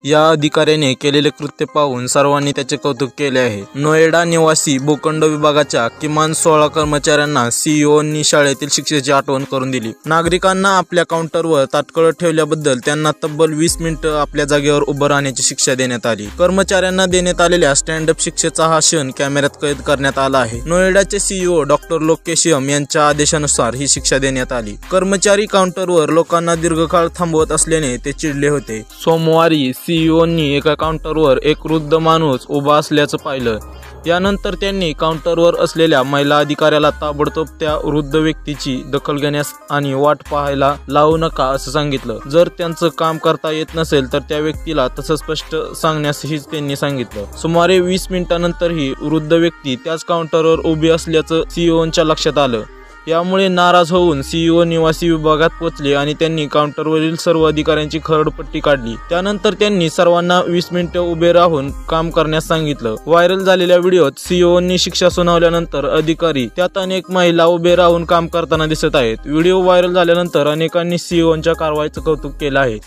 या अधिकाऱ्याने केलेले कृत्य पाहून सर्वांनी त्याचे कौतुक केले आहे। नोएडा निवासी भूखंड विभागाच्या किमान 16 कर्मचाऱ्यांना सीईओंनी शाळेतील शिक्षेची आठवण करून दिली। नागरिकांना आपल्या काउंटरवर ताटकळत ठेवल्याबद्दल त्यांना तब्बल 20 मिनिटं आपल्या जागेवर उभं राहण्याची शिक्षा देण्यात आली। कर्मचाऱ्यांना देण्यात आलेल्या स्टँडअप शिक्षेचा हा क्षण कॅमेऱ्यात कैद करण्यात आला आहे। नोएडाचे सीईओ डॉक्टर लोकेशियम यांच्या आदेशानुसार ही शिक्षा देण्यात आली। कर्मचारी काउंटरवर लोकांना दीर्घकाळ थांबवत असल्याने ते चिडले होते। सोमवारी सीईओंनी एका काउंटरवर एक वृद्ध माणूस उभा असल्याचं पाहिलं। यानंतर त्यांनी काउंटरवर असलेल्या महिला अधिकाऱ्याला ताबडतोब त्या वृद्ध व्यक्तीची दखल घेण्यास आणि वाट पाहायला लावू नका असं सांगितलं। जर त्यांचं काम करता येत नसेल तर त्या व्यक्तीला तसं स्पष्ट सांगण्यासही त्यांनी सांगितलं। सुमारे 20 मिनिटांनंतर ही वृद्ध व्यक्ती त्याच काउंटरवर उभी असल्याचं सीईओंच्या लक्षात आलं। यामुळे नाराज होऊन सीईओ निवासी विभागात पोहोचले आणि त्यांनी काउंटरवरील सर्व अधिकाऱ्यांची खरडपट्टी काढली। त्यानंतर त्यांनी सर्वांना 20 मिनिटे उभे राहून काम करण्यास सांगितलं। व्हायरल झालेल्या व्हिडिओत सीईओंनी शिक्षा सुनावल्यानंतर अधिकारी त्यात अनेक महिला उभे राहून काम करताना दिसत आहेत। व्हिडिओ व्हायरल झाल्यानंतर अनेकांनी सीईओंच्या कारवाईचं कौतुक केलं आहे।